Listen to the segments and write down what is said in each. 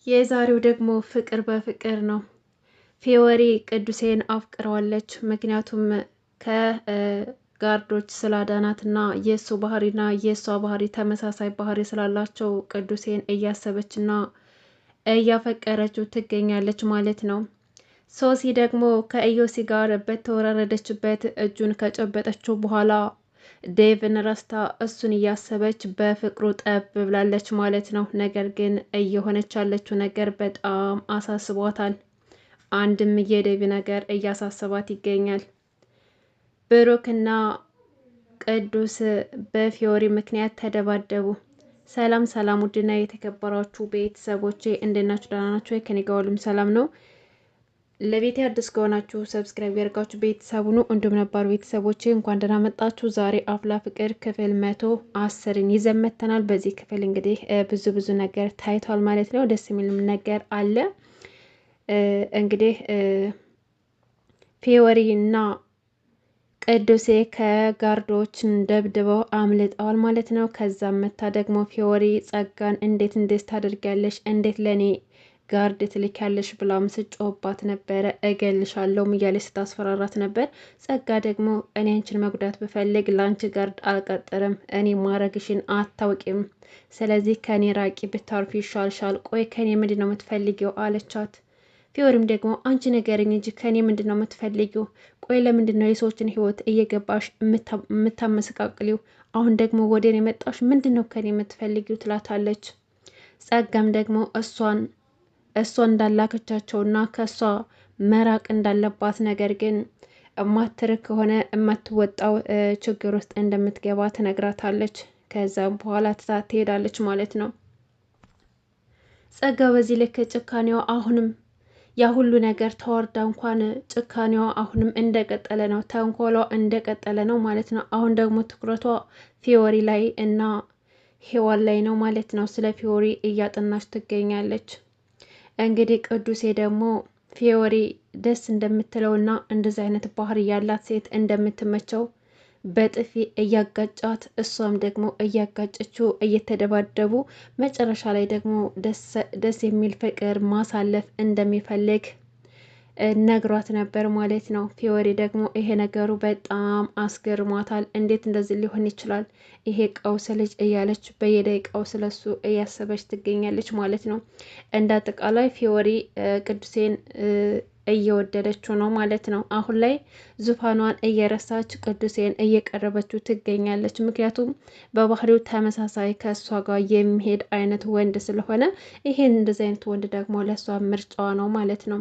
የዛሬው ደግሞ ፍቅር በፍቅር ነው። ፊዮሪ ቅዱሴን አፍቅረዋለች። ምክንያቱም ከጋርዶች ስላዳናትና የእሱ ባህሪና የእሷ ባህሪ ተመሳሳይ ባህሪ ስላላቸው ቅዱሴን እያሰበችና እያፈቀረችው ትገኛለች ማለት ነው። ሶሲ ደግሞ ከኢዮሲ ጋር በተወራረደችበት እጁን ከጨበጠችው በኋላ ዴቭን ረስታ እሱን እያሰበች በፍቅሩ ጠብ ብላለች ማለት ነው። ነገር ግን እየሆነች ያለችው ነገር በጣም አሳስቧታል። አንድም የዴቭ ነገር እያሳሰባት ይገኛል። ብሩክና ቅዱስ በፊዮሪ ምክንያት ተደባደቡ። ሰላም ሰላም! ውድና የተከበራችሁ ቤተሰቦቼ እንደት ናችሁ? ደህና ናችሁ? ከኔ ጋር ሁሉም ሰላም ነው። ለቤት አዲስ ከሆናችሁ ሰብስክራይብ ያደርጋችሁ ቤተሰቡ ነው። እንዲሁም ነባር ቤተሰቦቼ እንኳን ደህና መጣችሁ። ዛሬ አፍላ ፍቅር ክፍል 110ን ይዘን መጥተናል። በዚህ ክፍል እንግዲህ ብዙ ነገር ታይቷል ማለት ነው። ደስ የሚልም ነገር አለ። እንግዲህ ፊዮሪ እና ቅዱሴ ከጋርዶችን ደብድበው አምልጠዋል ማለት ነው። ከዛም መታ ደግሞ ፊዮሪ ጸጋን እንዴት ታደርጊያለሽ? እንዴት ለኔ ጋርድ ትልኪያለሽ ብላ ስጮህባት ነበረ። እገልሻለሁ እያለች ስታስፈራራት ነበር። ጸጋ ደግሞ እኔ አንቺን መጉዳት ብፈልግ ለአንቺ ጋርድ አልቀጥርም፣ እኔ ማረግሽን አታውቂም፣ ስለዚህ ከኔ ራቂ፣ ብታርፊ ይሻልሻል። ቆይ ከኔ ምንድን ነው የምትፈልጊው? አለቻት። ፊዮሪም ደግሞ አንቺ ንገሪኝ እንጂ ከኔ ምንድን ነው የምትፈልጊው? ቆይ ለምንድን ነው የሰዎችን ህይወት እየገባሽ የምታመሰቃቅሊው? አሁን ደግሞ ወደ እኔ መጣሽ፣ ምንድን ነው ከኔ የምትፈልጊው? ትላታለች። ጸጋም ደግሞ እሷ እንዳላከቻቸውና ከእሷ መራቅ እንዳለባት ነገር ግን እማትርቅ ከሆነ የማትወጣው ችግር ውስጥ እንደምትገባ ትነግራታለች። ከዛም በኋላ ትታት ትሄዳለች ማለት ነው። ጸጋ በዚህ ልክ ጭካኔዋ አሁንም ያ ሁሉ ነገር ተወርዳ እንኳን ጭካኔዋ አሁንም እንደቀጠለ ነው። ተንኮሏ እንደቀጠለ ነው ማለት ነው። አሁን ደግሞ ትኩረቷ ፊዮሪ ላይ እና ሄዋን ላይ ነው ማለት ነው። ስለ ፊዮሪ እያጠናች ትገኛለች። እንግዲህ ቅዱሴ ደግሞ ፊዮሪ ደስ እንደምትለውና እንደዚህ አይነት ባህሪ ያላት ሴት እንደምትመቸው በጥፊ እያጋጫት እሷም ደግሞ እያጋጨችው እየተደባደቡ መጨረሻ ላይ ደግሞ ደስ የሚል ፍቅር ማሳለፍ እንደሚፈልግ ነግሯት ነበር ማለት ነው። ፊዮሪ ደግሞ ይሄ ነገሩ በጣም አስገርሟታል። እንዴት እንደዚህ ሊሆን ይችላል? ይሄ ቀውስ ልጅ እያለች በየደቂቃው ስለሱ እያሰበች ትገኛለች ማለት ነው። እንደ አጠቃላይ ፊዮሪ ቅዱሴን እየወደደችው ነው ማለት ነው። አሁን ላይ ዙፋኗን እየረሳች ቅዱሴን እየቀረበችው ትገኛለች። ምክንያቱም በባህሪው ተመሳሳይ ከእሷ ጋር የሚሄድ አይነት ወንድ ስለሆነ ይሄን እንደዚህ አይነት ወንድ ደግሞ ለእሷ ምርጫዋ ነው ማለት ነው።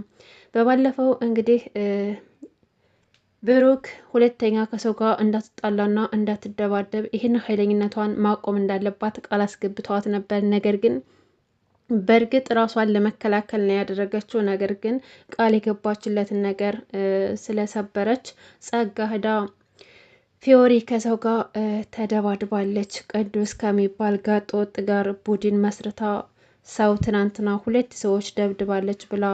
በባለፈው እንግዲህ ብሩክ ሁለተኛ ከሰው ጋር እንዳትጣላና እንዳትደባደብ ይህን ኃይለኝነቷን ማቆም እንዳለባት ቃል አስገብተዋት ነበር። ነገር ግን በእርግጥ ራሷን ለመከላከል ነው ያደረገችው። ነገር ግን ቃል የገባችለትን ነገር ስለሰበረች ጸጋ ሄዳ ፊዮሪ ከሰው ጋር ተደባድባለች። ቅዱስ ከሚባል ጋጥ ወጥ ጋር ቡድን መስርታ ሰው ትናንትና 2 ሰዎች ደብድባለች ብላ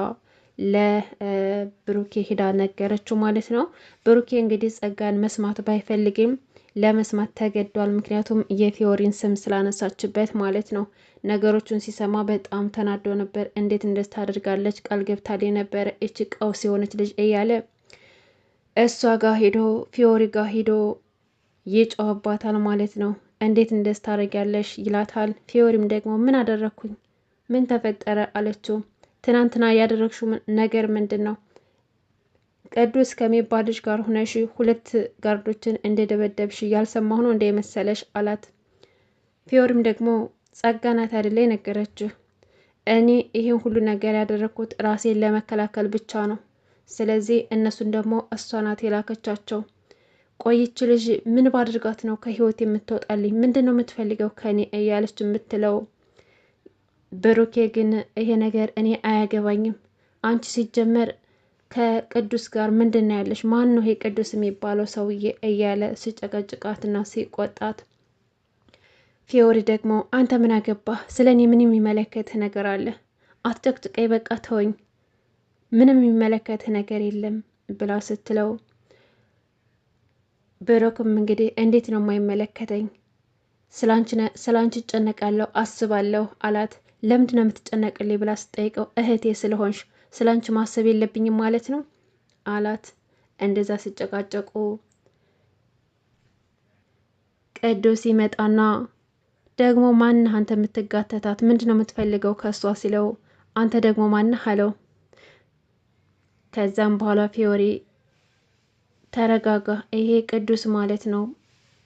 ለብሩኬ ሂዳ ነገረችው ማለት ነው። ብሩኬ እንግዲህ ጸጋን መስማት ባይፈልግም ለመስማት ተገዷል። ምክንያቱም የፊዮሪን ስም ስላነሳችበት ማለት ነው። ነገሮቹን ሲሰማ በጣም ተናዶ ነበር። እንዴት እንደዚህ ታደርጋለች? ቃል ገብታልኝ ነበረ እቺ ቀውስ የሆነች ልጅ እያለ እሷ ጋር ሄዶ ፊዮሪ ጋር ሄዶ ይጮህባታል ማለት ነው። እንዴት እንደዚህ ታደርጊያለሽ? ይላታል። ፊዮሪም ደግሞ ምን አደረግኩኝ? ምን ተፈጠረ? አለችው። ትናንትና ያደረግሽው ነገር ምንድን ነው? ቅዱስ ከሚባል ልጅ ጋር ሁነሽ 2 ጋርዶችን እንደደበደብሽ ያልሰማሁ ነው እንደ መሰለሽ? አላት። ፊዮሪም ደግሞ ጸጋ ናት አይደለ የነገረችህ? እኔ ይሄን ሁሉ ነገር ያደረግኩት ራሴን ለመከላከል ብቻ ነው። ስለዚህ እነሱን ደግሞ እሷ ናት የላከቻቸው። ቆይች ልጅ ምን ባድርጋት ነው ከህይወት የምትወጣልኝ? ምንድን ነው የምትፈልገው ከኔ? እያለች የምትለው ብሩኬ ግን ይሄ ነገር እኔ አያገባኝም። አንቺ ሲጀመር ከቅዱስ ጋር ምንድን ነው ያለሽ? ማን ነው ይሄ ቅዱስ የሚባለው ሰውዬ? እያለ ሲጨቀጭቃትና ሲቆጣት ፊዮሪ ደግሞ አንተ ምን አገባህ? ስለ እኔ ምን የሚመለከትህ ነገር አለ? አትጨቅጭቀኝ፣ በቃ ተወኝ፣ ምንም የሚመለከትህ ነገር የለም ብላ ስትለው ብሩክም እንግዲህ እንዴት ነው የማይመለከተኝ? ስላንቺ እጨነቃለሁ፣ አስባለሁ አላት። ለምንድነው የምትጨነቅልኝ ብላ ስትጠይቀው እህቴ ስለሆንሽ ስላንቺ ማሰብ የለብኝም ማለት ነው አላት። እንደዛ ሲጨቃጨቁ ቅዱስ ይመጣና ደግሞ ማንህ አንተ የምትጋተታት ምንድነው የምትፈልገው ከሷ ሲለው አንተ ደግሞ ማንህ አለው። ከዛም በኋላ ፊዮሪ ተረጋጋ ይሄ ቅዱስ ማለት ነው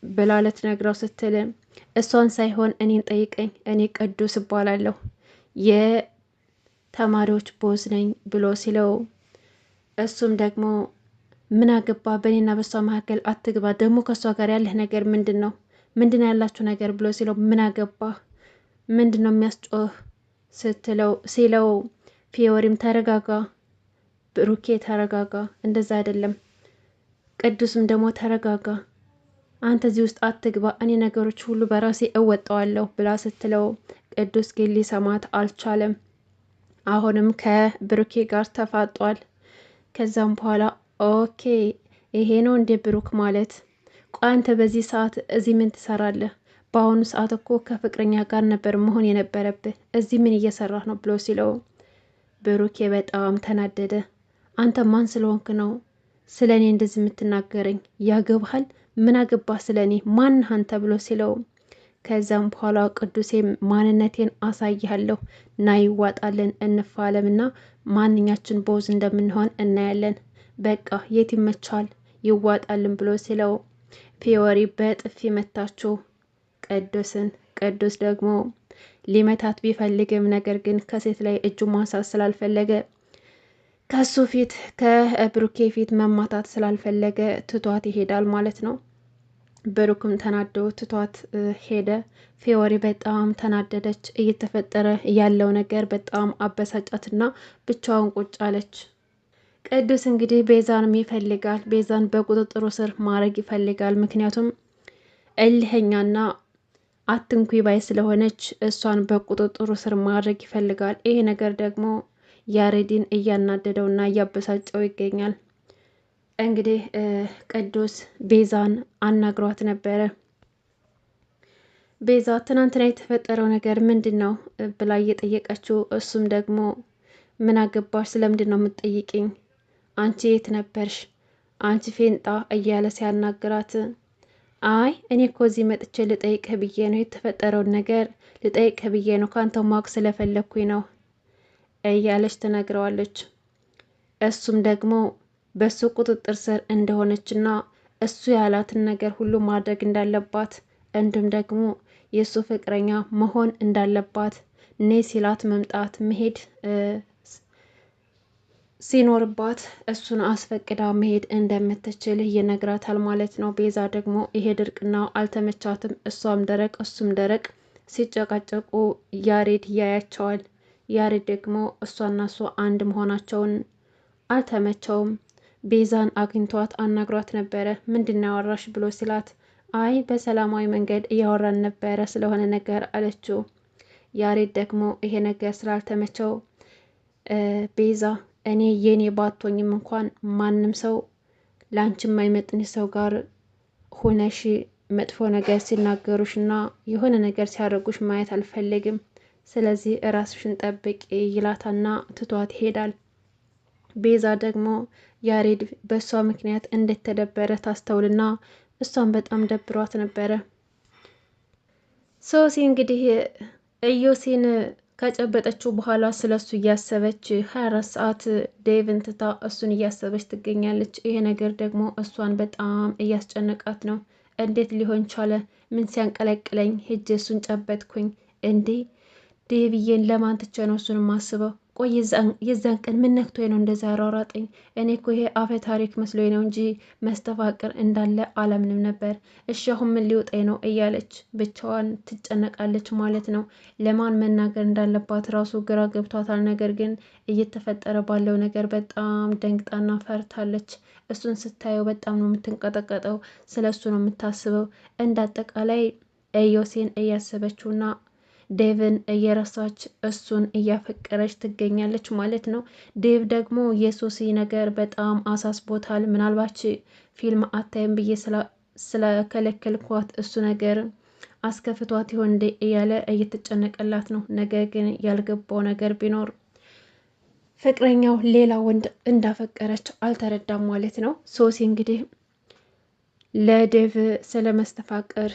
ብላ ልትነግረው ስትል እሷን ሳይሆን እኔን ጠይቀኝ እኔ ቅዱስ እባላለሁ የተማሪዎች ቦዝ ነኝ ብሎ ሲለው እሱም ደግሞ ምን አገባ በእኔና በሷ መካከል አትግባ ደግሞ ከሷ ጋር ያለህ ነገር ምንድን ነው ምንድን ያላችሁ ነገር ብሎ ሲለው ምን አገባህ ምንድን ነው የሚያስጮህ ሲለው ፊዮሪም ተረጋጋ ብሩኬ ተረጋጋ እንደዛ አይደለም ቅዱስም ደግሞ ተረጋጋ አንተ እዚህ ውስጥ አትግባ እኔ ነገሮች ሁሉ በራሴ እወጣዋለሁ ብላ ስትለው ቅዱስ ግን ሊሰማት አልቻለም። አሁንም ከብሩኬ ጋር ተፋጧል። ከዛም በኋላ ኦኬ ይሄ ነው እንደ ብሩክ ማለት ቆይ አንተ በዚህ ሰዓት እዚህ ምን ትሰራለህ? በአሁኑ ሰዓት እኮ ከፍቅረኛ ጋር ነበር መሆን የነበረብህ እዚህ ምን እየሰራህ ነው ብሎ ሲለው ብሩኬ በጣም ተናደደ። አንተ ማን ስለሆንክ ነው ስለ እኔ እንደዚህ የምትናገረኝ? ያገባሃል? ምን አገባህ ስለ እኔ ማንህ አንተ ብሎ ሲለው ከዛም በኋላ ቅዱሴም ማንነቴን አሳይሃለሁ ና ይዋጣልን እንፋለምና ማንኛችን ቦዝ እንደምንሆን እናያለን። በቃ የት ይመቻል ይዋጣልን ብሎ ሲለው ፊዮሪ በጥፊ መታችው ቅዱስን። ቅዱስ ደግሞ ሊመታት ቢፈልግም ነገር ግን ከሴት ላይ እጁ ማንሳት ስላልፈለገ ከሱ ፊት ከብሩኬ ፊት መማታት ስላልፈለገ ትቷት ይሄዳል ማለት ነው። ብሩክም ተናዶ ትቷት ሄደ። ፊዮሪ በጣም ተናደደች። እየተፈጠረ ያለው ነገር በጣም አበሳጫትና ብቻውን ቁጭ አለች። ቅዱስ እንግዲህ ቤዛንም ይፈልጋል። ቤዛን በቁጥጥሩ ስር ማድረግ ይፈልጋል። ምክንያቱም እልህኛና አትንኩ ባይ ስለሆነች እሷን በቁጥጥሩ ስር ማድረግ ይፈልጋል። ይሄ ነገር ደግሞ ያሬድን እያናደደውና እያበሳጨው ይገኛል። እንግዲህ ቅዱስ ቤዛን አናግሯት ነበረ። ቤዛ ትናንትና የተፈጠረው ነገር ምንድን ነው ብላ እየጠየቀችው፣ እሱም ደግሞ ምን አገባሽ ስለምንድን ነው የምትጠይቅኝ? አንቺ የት ነበርሽ? አንቺ ፌንጣ እያለ ሲያናግራት፣ አይ እኔ እኮ እዚህ መጥቼ ልጠይቅህ ብዬ ነው የተፈጠረውን ነገር ልጠይቅህ ብዬ ነው ከአንተ ማወቅ ስለፈለግኩኝ ነው እያለች ትነግረዋለች። እሱም ደግሞ በሱ ቁጥጥር ስር እንደሆነችና እሱ ያላትን ነገር ሁሉ ማድረግ እንዳለባት እንዲሁም ደግሞ የእሱ ፍቅረኛ መሆን እንዳለባት ኔ ሲላት መምጣት መሄድ ሲኖርባት እሱን አስፈቅዳ መሄድ እንደምትችል ይነግራታል ማለት ነው። ቤዛ ደግሞ ይሄ ድርቅና አልተመቻትም። እሷም ደረቅ እሱም ደረቅ ሲጨቃጨቁ ያሬድ ያያቸዋል። ያሬድ ደግሞ እሷና እሷ አንድ መሆናቸውን አልተመቸውም። ቤዛን አግኝቷት አናግሯት ነበረ። ምንድን ያወራሽ ብሎ ሲላት፣ አይ በሰላማዊ መንገድ እያወራን ነበረ ስለሆነ ነገር አለችው። ያሬድ ደግሞ ይሄ ነገር ስላልተመቸው ቤዛ እኔ የኔ ባቶኝም እንኳን ማንም ሰው ለአንቺ የማይመጥን ሰው ጋር ሆነሽ መጥፎ ነገር ሲናገሩሽ እና የሆነ ነገር ሲያደርጉሽ ማየት አልፈልግም። ስለዚህ እራስሽን ጠብቂ ይላታና ትቷት ይሄዳል። ቤዛ ደግሞ ያሬድ በእሷ ምክንያት እንደተደበረ ታስተውልና እሷን በጣም ደብሯት ነበረ። ሶሲ እንግዲህ ኢዮሲን ከጨበጠችው በኋላ ስለሱ እያሰበች 24 ሰዓት ዴቭን ትታ እሱን እያሰበች ትገኛለች። ይሄ ነገር ደግሞ እሷን በጣም እያስጨነቃት ነው። እንዴት ሊሆን ቻለ? ምን ሲያንቀለቅለኝ ሄጄ እሱን ጨበጥኩኝ እንዴ? ዴቭዬን ለማን ትቼ ነው እሱን ማስበው? ቆይ የዛን ቀን ምን ነክቶኝ ነው እንደዛ ያሯሯጠኝ? እኔ እኮ ይሄ አፈ ታሪክ መስሎኝ ነው እንጂ መስተፋቅር እንዳለ አላምንም ነበር። እሺ አሁን ምን ሊውጠኝ ነው እያለች ብቻዋን ትጨነቃለች ማለት ነው። ለማን መናገር እንዳለባት ራሱ ግራ ገብቷታል። ነገር ግን እየተፈጠረ ባለው ነገር በጣም ደንግጣና ፈርታለች። እሱን ስታየው በጣም ነው የምትንቀጠቀጠው። ስለ እሱ ነው የምታስበው። እንዳጠቃላይ ኢዮሴን እያሰበችውና ዴቭን እየረሳች እሱን እያፈቀረች ትገኛለች ማለት ነው። ዴቭ ደግሞ የሶሲ ነገር በጣም አሳስቦታል። ምናልባች ፊልም አታይም ብዬ ስለከለከልኳት እሱ ነገር አስከፍቷት ይሆን እንዴ እያለ እየተጨነቀላት ነው። ነገር ግን ያልገባው ነገር ቢኖር ፍቅረኛው ሌላ ወንድ እንዳፈቀረች አልተረዳም ማለት ነው። ሶሲ እንግዲህ ለዴቭ ስለ መስተፋቅር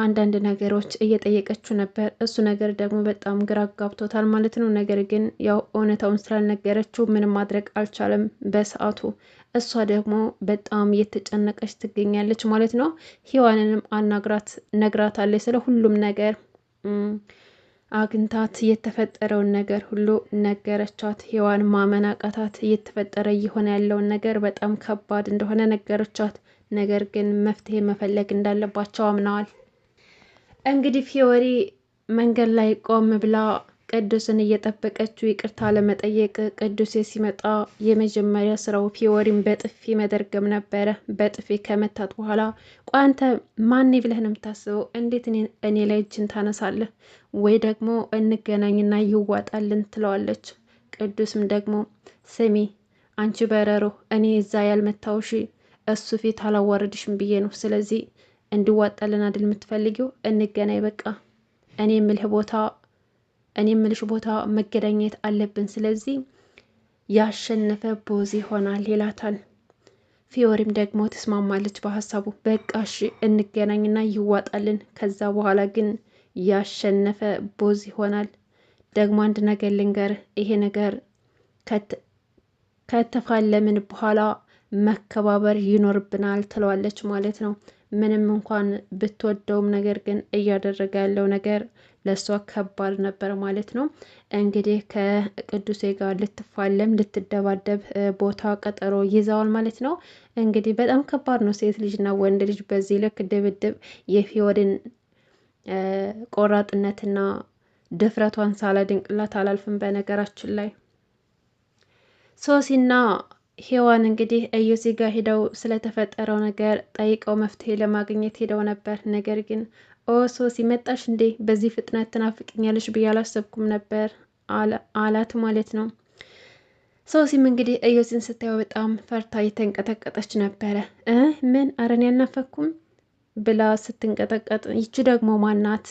አንዳንድ ነገሮች እየጠየቀችው ነበር። እሱ ነገር ደግሞ በጣም ግራ ጋብቶታል ማለት ነው። ነገር ግን ያው እውነታውን ስላልነገረችው ምንም ማድረግ አልቻለም በሰዓቱ። እሷ ደግሞ በጣም እየተጨነቀች ትገኛለች ማለት ነው። ሔዋንንም ነግራታለች ስለ ሁሉም ነገር አግኝታት የተፈጠረውን ነገር ሁሉ ነገረቻት። ሔዋን ማመን አቃታት። እየተፈጠረ እየሆነ ያለውን ነገር በጣም ከባድ እንደሆነ ነገረቻት። ነገር ግን መፍትሄ መፈለግ እንዳለባቸው አምነዋል። እንግዲህ ፊዮሪ መንገድ ላይ ቆም ብላ ቅዱስን እየጠበቀችው ይቅርታ ለመጠየቅ ቅዱስ ሲመጣ የመጀመሪያ ስራው ፊዮሪን በጥፊ መደርገም ነበረ። በጥፊ ከመታት በኋላ ቆይ አንተ ማን ብለህ ነው የምታስበው? እንዴት እኔ ላይ እጅን ታነሳለህ? ወይ ደግሞ እንገናኝና ይዋጣልን ትለዋለች። ቅዱስም ደግሞ ስሚ አንቺ በረሮ፣ እኔ እዛ ያልመታውሽ እሱ ፊት አላዋረድሽም ብዬ ነው። ስለዚህ እንዲዋጣልን አይደል የምትፈልጊው? እንገናኝ በቃ። እኔ የምልሽ ቦታ መገናኘት አለብን። ስለዚህ ያሸነፈ ቦዝ ይሆናል ይላታል። ፊዮሪም ደግሞ ትስማማለች በሀሳቡ። በቃ እሺ እንገናኝና ይዋጣልን፣ ከዛ በኋላ ግን ያሸነፈ ቦዝ ይሆናል። ደግሞ አንድ ነገር ልንገርህ፣ ይሄ ነገር ከተፋለምን በኋላ መከባበር ይኖርብናል ትለዋለች ማለት ነው። ምንም እንኳን ብትወደውም ነገር ግን እያደረገ ያለው ነገር ለእሷ ከባድ ነበር ማለት ነው። እንግዲህ ከቅዱሴ ጋር ልትፋለም ልትደባደብ ቦታ ቀጠሮ ይዘዋል ማለት ነው። እንግዲህ በጣም ከባድ ነው። ሴት ልጅና ወንድ ልጅ በዚህ ልክ ድብድብ። የፊዮሪን ቆራጥነትና ድፍረቷን ሳላደንቅላት አላልፍም። በነገራችን ላይ ሶሲና ሔዋን እንግዲህ እዩሲ ጋር ሄደው ስለተፈጠረው ነገር ጠይቀው መፍትሄ ለማግኘት ሄደው ነበር። ነገር ግን ሶሲ መጣሽ እንዴ? በዚህ ፍጥነት ትናፍቅኛለሽ ብዬ አላሰብኩም ነበር አላት ማለት ነው። ሶሲም እንግዲህ እዩሲን ስታየው በጣም ፈርታ እየተንቀጠቀጠች ነበረ። ምን አረን ያልናፈኩም ብላ ስትንቀጠቀጥ፣ ይቺ ደግሞ ማናት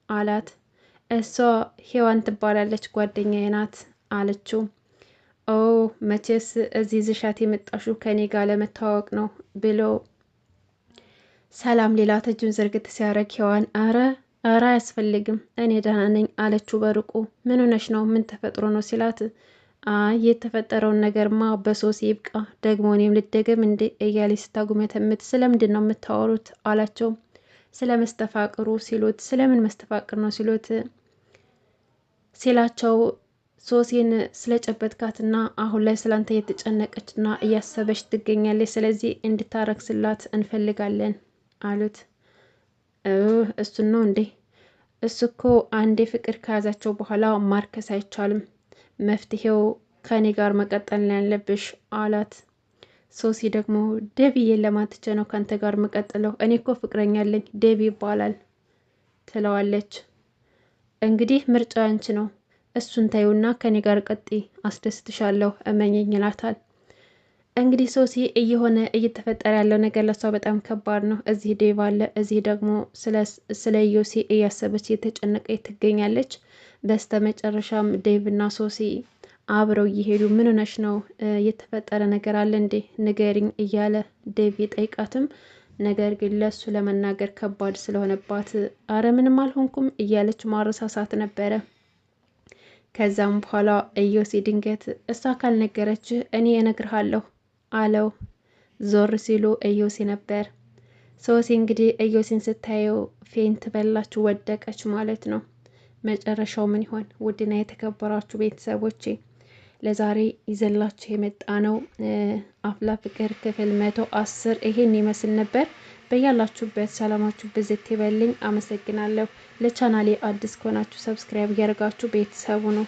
አላት። እሷ ሔዋን ትባላለች ጓደኛዬ ናት አለችው። ኦ መቼስ እዚህ ዝሻት የመጣሽው ከኔ ጋር ለመተዋወቅ ነው ብሎ ሰላም ሌላ እጁን ዝርግት ሲያደርግ ሔዋን አረ አያስፈልግም እኔ ደህና ነኝ አለችው በሩቁ። ምን ሆነሽ ነው? ምን ተፈጥሮ ነው ሲላት፣ አይ የተፈጠረውን ነገርማ በሶሲ ይብቃ፣ ደግሞ እኔም ልደገም እንዴ እያለች ስታጉመተምት፣ ስለምንድን ነው የምታወሩት አላቸው። ስለ መስተፋቅሩ ሲሉት፣ ስለምን መስተፋቅር ነው ሲላቸው ሶሲን ስለጨበጥካትና አሁን ላይ ስላንተ እየተጨነቀችና እያሰበች ትገኛለች። ስለዚህ እንድታረክስላት እንፈልጋለን አሉት። እሱን ነው እንዴ? እሱ እኮ አንዴ ፍቅር ከያዛቸው በኋላ ማርከስ አይቻልም። መፍትሄው ከኔ ጋር መቀጠል ነው ያለብሽ አላት። ሶሲ ደግሞ ዴቪዬን ለማትቸ ነው ከአንተ ጋር መቀጥለው? እኔ እኮ ፍቅረኛ አለኝ ዴቪ ይባላል ትለዋለች። እንግዲህ ምርጫ አንቺ ነው፣ እሱን ታዩና ከኔ ጋር ቀጢ፣ አስደስትሻለሁ፣ እመኘኝ ይላታል። እንግዲህ ሶሲ እየተፈጠረ ያለው ነገር ለሷ በጣም ከባድ ነው። እዚህ ዴቭ አለ፣ እዚህ ደግሞ ስለ ዮሲ እያሰበች እየተጨነቀች ትገኛለች። በስተ መጨረሻም ዴቭ እና ሶሲ አብረው እየሄዱ ምን ሆነሽ ነው? የተፈጠረ ነገር አለ እንዴ? ንገሪኝ እያለ ዴቭ ጠይቃትም፣ ነገር ግን ለሱ ለመናገር ከባድ ስለሆነባት አረ ምንም አልሆንኩም እያለች ማረሳሳት ነበረ። ከዛም በኋላ ኢዮሲ ድንገት እሷ ካልነገረች እኔ እነግርሃለሁ አለው። ዞር ሲሉ ኢዮሲ ነበር። ሶሲ እንግዲህ ኢዮሲን ስታየው ፌንት በላች፣ ወደቀች ማለት ነው። መጨረሻው ምን ይሆን? ውድና የተከበራችሁ ቤተሰቦቼ ለዛሬ ይዘላችሁ የመጣ ነው አፍላ ፍቅር ክፍል 110 ይሄን ይመስል ነበር። በያላችሁበት ሰላማችሁ ብዝት ይበልኝ። አመሰግናለሁ። ለቻናሌ አዲስ ከሆናችሁ ሰብስክራይብ እያደረጋችሁ ቤተሰቡ ነው።